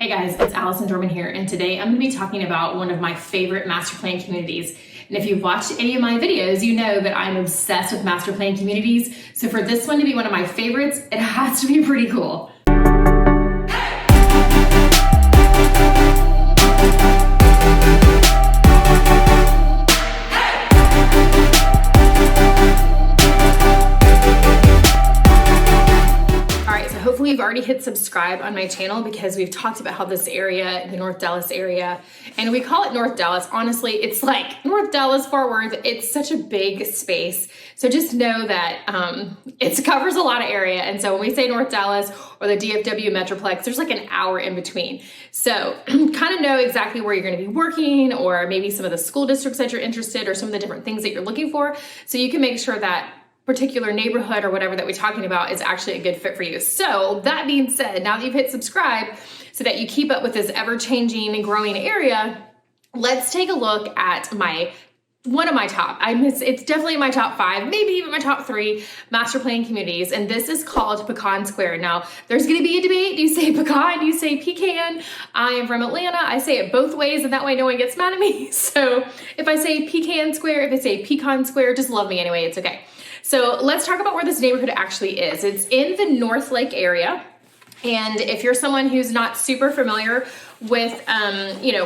Hey guys, it's Allison Dorman here, and today I'm going to be talking about one of my favorite master plan communities. And if you've watched any of my videos, you know that I'm obsessed with master plan communities. So for this one to be one of my favorites, it has to be pretty cool. Hopefully you've already hit subscribe on my channel because we've talked about how this area, the North Dallas area, and we call it North Dallas. Honestly, it's like North Dallas, Fort Worth. It's such a big space. So just know that it covers a lot of area. And so when we say North Dallas or the DFW Metroplex, there's like an hour in between. So kind of know exactly where you're going to be working, or maybe some of the school districts that you're interested, or some of the different things that you're looking for. So you can make sure that particular neighborhood or whatever that we're talking about is actually a good fit for you. So that being said, now that you've hit subscribe so that you keep up with this ever-changing and growing area, let's take a look at one of my top, it's definitely my top 5, maybe even my top 3 master plan communities. And this is called Pecan Square. Now there's going to be a debate. Do you say pecan? Do you say pecan? I am from Atlanta. I say it both ways, and that way no one gets mad at me. So if I say Pecan Square, if I say Pecan Square, just love me anyway. It's okay. So let's talk about where this neighborhood actually is. It's in the Northlake area. And if you're someone who's not super familiar with,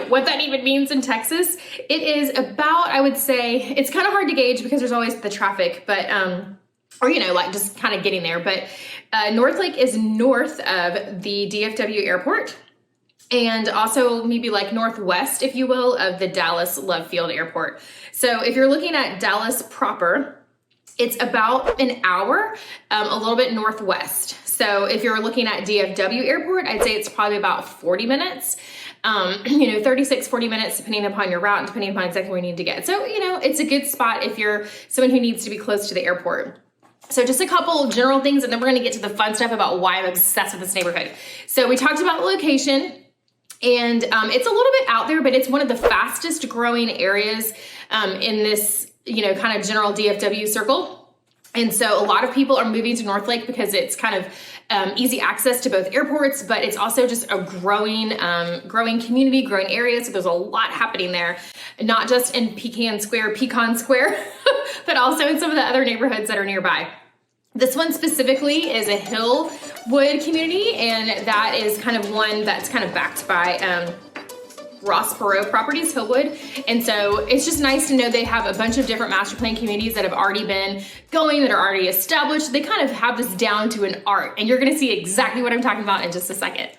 what that even means in Texas, it is about, I would say, it's kind of hard to gauge because there's always the traffic, but, like just kind of getting there. But Northlake is north of the DFW airport, and also maybe like northwest, if you will, of the Dallas Love Field Airport. So if you're looking at Dallas proper, it's about an hour, a little bit northwest. So if you're looking at DFW airport, I'd say it's probably about 40 minutes, 36, 40 minutes, depending upon your route and depending upon exactly where you need to get. So, it's a good spot if you're someone who needs to be close to the airport. So just a couple general things, and then we're going to get to the fun stuff about why I'm obsessed with this neighborhood. So we talked about location, and it's a little bit out there, but it's one of the fastest growing areas in this kind of general DFW circle. And so a lot of people are moving to Northlake because it's kind of easy access to both airports, but it's also just a growing community, growing area. So there's a lot happening there, not just in Pecan Square, but also in some of the other neighborhoods that are nearby. This one specifically is a Hillwood community, and that is kind of one that's kind of backed by Ross Perot Properties, Hillwood. And so it's just nice to know they have a bunch of different master plan communities that have already been going, that are already established. They kind of have this down to an art, and you're gonna see exactly what I'm talking about in just a second.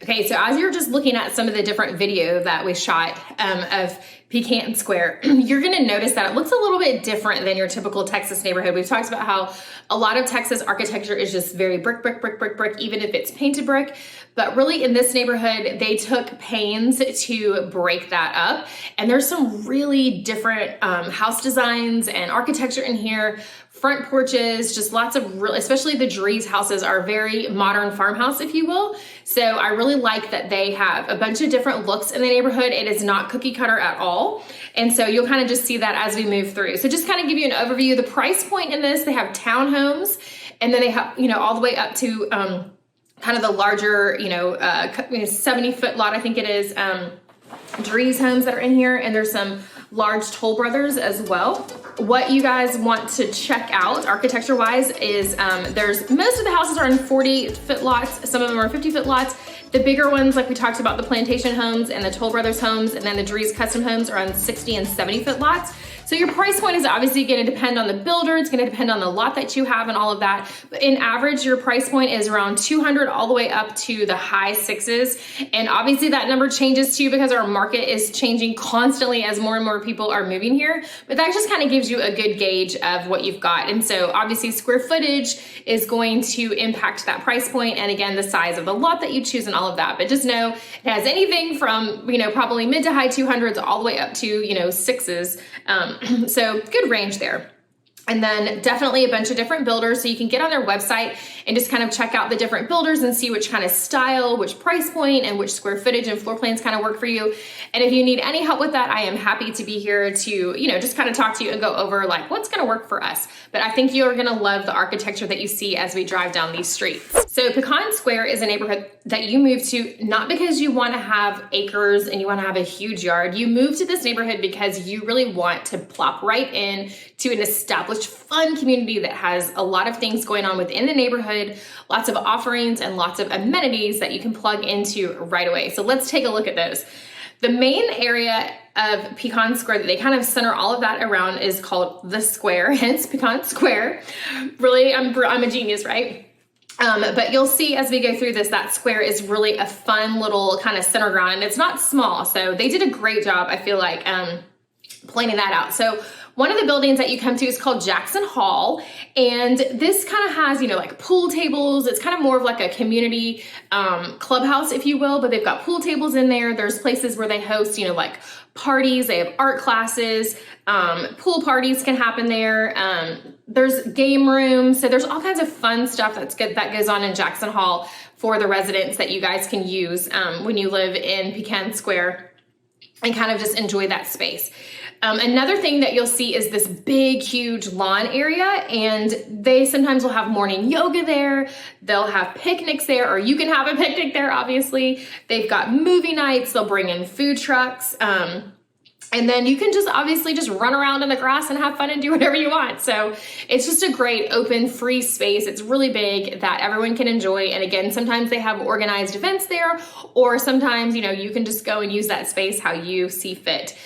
Okay, so as you're just looking at some of the different video that we shot of Pecan Square, you're gonna notice that it looks a little bit different than your typical Texas neighborhood. We've talked about how a lot of Texas architecture is just very brick, even if it's painted brick. But really in this neighborhood, they took pains to break that up. And there's some really different house designs and architecture in here. Front porches, just lots of especially the Drees houses are very modern farmhouse, if you will. So I really like that they have a bunch of different looks in the neighborhood. It is not cookie cutter at all. And so you'll kind of just see that as we move through. So just kind of give you an overview. The price point in this, they have townhomes, and then they have, all the way up to kind of the larger, 70-foot lot, I think it is, Drees homes that are in here. And there's some large Toll Brothers as well. What you guys want to check out architecture wise is most of the houses are in 40-foot lots. Some of them are 50-foot lots. The bigger ones, like we talked about, the Plantation homes and the Toll Brothers homes, and then the Drees custom homes are on 60 and 70-foot lots. So your price point is obviously going to depend on the builder. It's going to depend on the lot that you have and all of that. But in average, your price point is around 200 all the way up to the high 6s. And obviously that number changes too because our market is changing constantly as more and more people are moving here. But that just kind of gives you a good gauge of what you've got. And so obviously square footage is going to impact that price point. And again, the size of the lot that you choose and all of that. But just know it has anything from, probably mid to high 200s all the way up to, 6s. So good range there. And then definitely a bunch of different builders. So you can get on their website and just kind of check out the different builders and see which kind of style, which price point, and which square footage and floor plans kind of work for you. And if you need any help with that, I am happy to be here to, just kind of talk to you and go over like what's going to work for us. But I think you're going to love the architecture that you see as we drive down these streets. So Pecan Square is a neighborhood that you move to not because you want to have acres and you want to have a huge yard. You move to this neighborhood because you really want to plop right in to an established fun community that has a lot of things going on within the neighborhood, lots of offerings and lots of amenities that you can plug into right away. So let's take a look at those. The main area of Pecan Square that they kind of center all of that around is called the Square, hence Pecan Square. Really, I'm a genius, right? But you'll see as we go through this, that square is really a fun little kind of center ground, and it's not small. So they did a great job, I feel like, planning that out. So one of the buildings that you come to is called Jackson Hall. And this kind of has, like pool tables. It's kind of more of like a community clubhouse, if you will, but they've got pool tables in there. There's places where they host, like parties. They have art classes. Pool parties can happen there. There's game rooms. So there's all kinds of fun stuff that's good that goes on in Jackson Hall for the residents that you guys can use when you live in Pecan Square and kind of just enjoy that space. Another thing that you'll see is this big, huge lawn area, and they sometimes will have morning yoga there. They'll have picnics there, or you can have a picnic there, obviously. They've got movie nights. They'll bring in food trucks. And then you can just obviously just run around in the grass and have fun and do whatever you want. So it's just a great open, free space. It's really big that everyone can enjoy. And again, sometimes they have organized events there, or sometimes, you can just go and use that space how you see fit.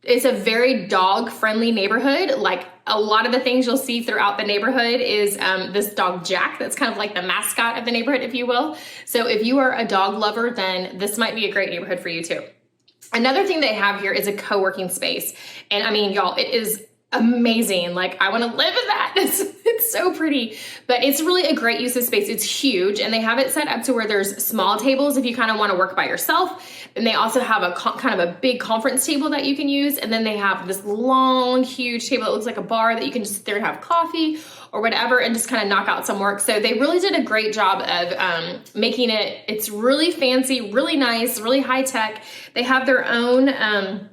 It's a very dog-friendly neighborhood. Like a lot of the things you'll see throughout the neighborhood is this dog Jack that's kind of like the mascot of the neighborhood, if you will. So if you are a dog lover, then this might be a great neighborhood for you too. Another thing they have here is a co-working space. And I mean, y'all, it is amazing. Like I want to live in that. It's so pretty, but it's really a great use of space. It's huge, and they have it set up to where there's small tables if you kind of want to work by yourself. And they also have a kind of a big conference table that you can use. And then they have this long, huge table that looks like a bar that you can just sit there and have coffee or whatever and just kind of knock out some work. So they really did a great job of making it's really fancy, really nice, really high tech. They have their own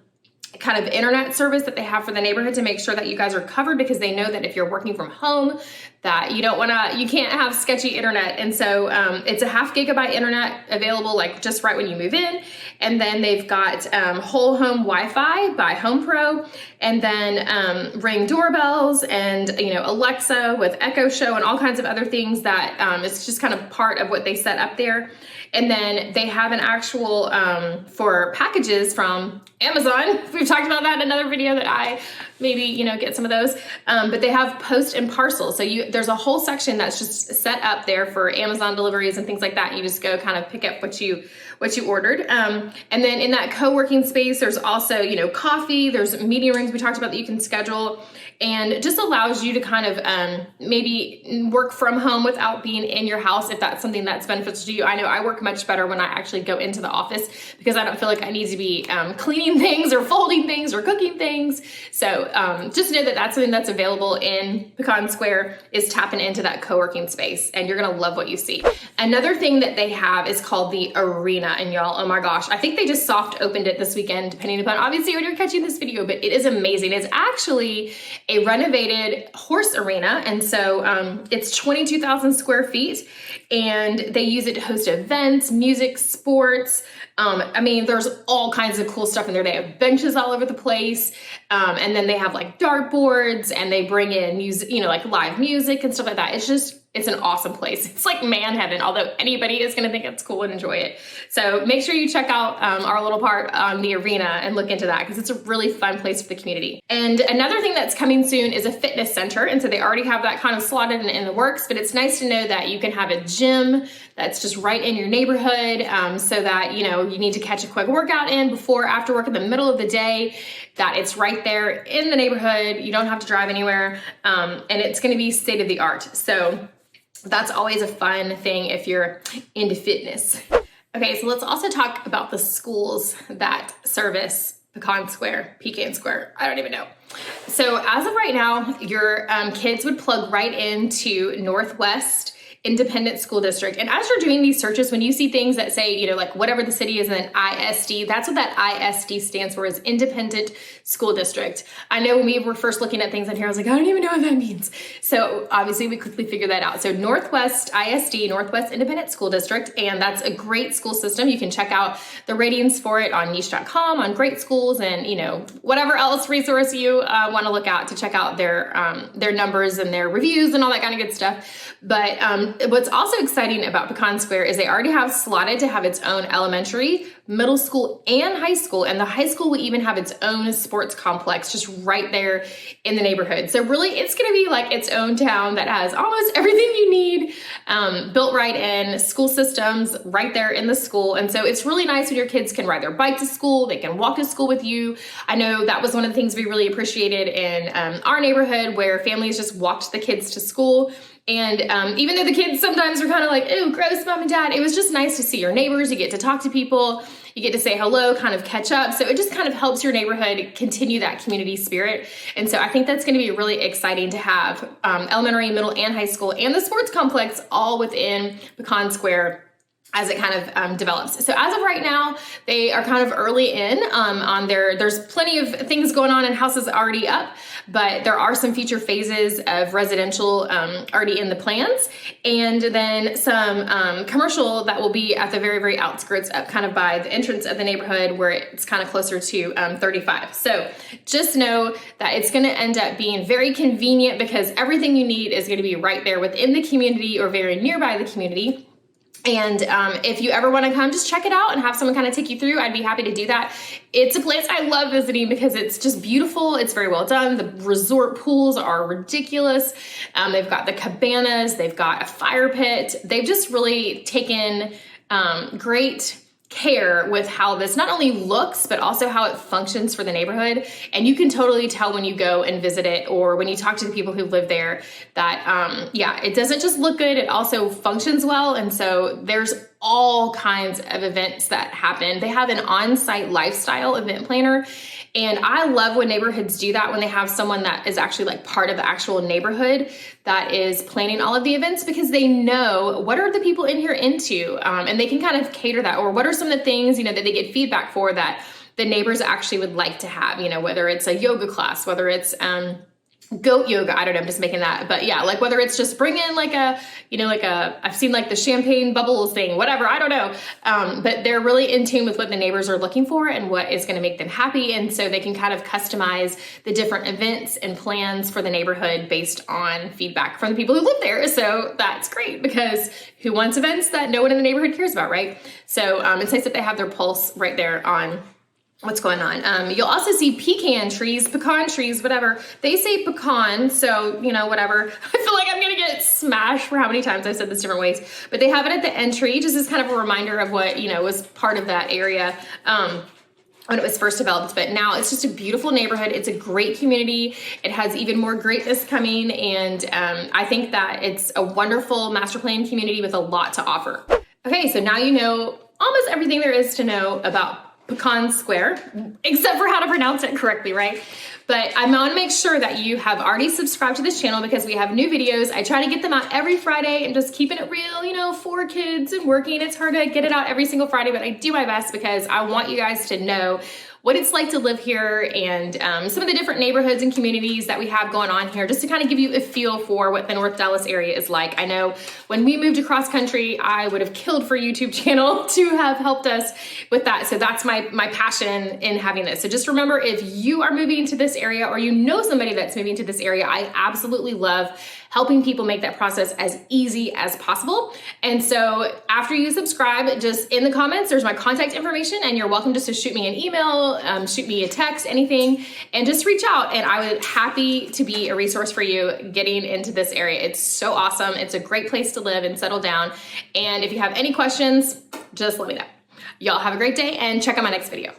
kind of internet service that they have for the neighborhood to make sure that you guys are covered, because they know that if you're working from home that you can't have sketchy internet. And so it's a 0.5 gigabyte internet available like just right when you move in. And then they've got whole home Wi-Fi by Home Pro, and then Ring doorbells and Alexa with Echo Show and all kinds of other things that it's just kind of part of what they set up there. And then they have an actual for packages from Amazon. We've talked about that in another video that I maybe, get some of those. But they have post and parcel. So there's a whole section that's just set up there for Amazon deliveries and things like that. You just go kind of pick up what you ordered. And then in that co-working space, there's also, coffee, there's meeting rooms we talked about that you can schedule, and it just allows you to kind of maybe work from home without being in your house if that's something that's beneficial to you. I know I work much better when I actually go into the office because I don't feel like I need to be cleaning things or folding things or cooking things. So just know that that's something that's available in Pecan Square, is tapping into that co-working space, and you're gonna love what you see. Another thing that they have is called the Arena, and y'all, oh my gosh, I think they just soft opened it this weekend, depending upon obviously when you're catching this video, but it is amazing. It's actually a renovated horse arena, and so it's 22,000 square feet, and they use it to host events, music, sports. I mean, there's all kinds of cool stuff in there. They have benches all over the place. And then they have like dartboards, and they bring in music, like live music and stuff like that. It's an awesome place. It's like man heaven, although anybody is going to think it's cool and enjoy it. So make sure you check out our little part on the arena and look into that, because it's a really fun place for the community. And another thing that's coming soon is a fitness center. And so they already have that kind of slotted in the works, but it's nice to know that you can have a gym that's just right in your neighborhood, so that, you need to catch a quick workout in before, after work, in the middle of the day, that it's right there in the neighborhood. You don't have to drive anywhere. And it's going to be state of the art. So that's always a fun thing if you're into fitness. Okay, so let's also talk about the schools that service Pecan Square, Pecan Square, I don't even know. So as of right now, your kids would plug right into Northwest Independent School District. And as you're doing these searches, when you see things that say, you know, like whatever the city is and then ISD, that's what that ISD stands for, is Independent School District. I know when we were first looking at things on here, I was like, I don't even know what that means. So obviously we quickly figured that out. So Northwest ISD, Northwest Independent School District, and that's a great school system. You can check out the ratings for it on niche.com, on Great Schools, and you know, whatever else resource you want to look at to check out their numbers and their reviews and all that kind of good stuff. But what's also exciting about Pecan Square is they already have slotted to have its own elementary, middle school, and high school. And the high school will even have its own sports complex just right there in the neighborhood. So really, it's going to be like its own town that has almost everything you need built right in, school systems right there in the school. And so it's really nice when your kids can ride their bike to school, they can walk to school with you. I know that was one of the things we really appreciated in our neighborhood, where families just walked the kids to school. And even though the kids sometimes are kind of like, ooh, gross, mom and dad, it was just nice to see your neighbors. You get to talk to people, you get to say hello, kind of catch up. So it just kind of helps your neighborhood continue that community spirit. And so I think that's going to be really exciting to have elementary, middle, and high school and the sports complex all within Pecan Square as it kind of develops. So as of right now, they are kind of early in on there's plenty of things going on and houses already up, but there are some future phases of residential already in the plans, and then some commercial that will be at the very, very outskirts up kind of by the entrance of the neighborhood, where it's kind of closer to 35. So just know that it's gonna end up being very convenient, because everything you need is gonna be right there within the community or very nearby the community. And if you ever want to come, just check it out and have someone kind of take you through. I'd be happy to do that. It's a place I love visiting because it's just beautiful. It's very well done. The resort pools are ridiculous. They've got the cabanas. They've got a fire pit. They've just really taken great care with how this not only looks, but also how it functions for the neighborhood. And you can totally tell when you go and visit it, or when you talk to the people who live there, that yeah, it doesn't just look good, it also functions well. And so there's all kinds of events that happen. They have an on-site lifestyle event planner. And I love when neighborhoods do that, when they have someone that is actually like part of the actual neighborhood that is planning all of the events, because they know what are the people in here into, and they can kind of cater that, or what are some of the things, you know, that they get feedback for that the neighbors actually would like to have, you know, whether it's a yoga class, whether it's goat yoga, I don't know, I'm just making that, but yeah, like whether it's just bring in like a, you know, like I've seen like the champagne bubbles thing, whatever, I don't know, but they're really in tune with what the neighbors are looking for and what is going to make them happy. And so they can kind of customize the different events and plans for the neighborhood based on feedback from the people who live there. So that's great, because who wants events that no one in the neighborhood cares about, right? So it's nice that they have their pulse right there on what's going on. You'll also see pecan trees, whatever. They say pecan, so, you know, whatever. I feel like I'm gonna get smashed for how many times I've said this different ways, but they have it at the entry, just as kind of a reminder of what, you know, was part of that area when it was first developed. But now it's just a beautiful neighborhood. It's a great community. It has even more greatness coming. And I think that it's a wonderful master plan community with a lot to offer. Okay, so now you know almost everything there is to know about Pecan Square, except for how to pronounce it correctly, right? But I want to make sure that you have already subscribed to this channel, because we have new videos. I try to get them out every Friday and just keeping it real, you know, for kids and working. It's hard to get it out every single Friday, but I do my best because I want you guys to know what it's like to live here, and some of the different neighborhoods and communities that we have going on here, just to kind of give you a feel for what the North Dallas area is like. I know when we moved across country, I would have killed for a YouTube channel to have helped us with that. So that's my passion in having this. So just remember, if you are moving to this area, or you know somebody that's moving to this area, I absolutely love helping people make that process as easy as possible. And so after you subscribe, just in the comments, there's my contact information, and you're welcome just to shoot me an email, shoot me a text, anything, and just reach out. And I would happy to be a resource for you getting into this area. It's so awesome. It's a great place to live and settle down. And if you have any questions, just let me know. Y'all have a great day, and check out my next video.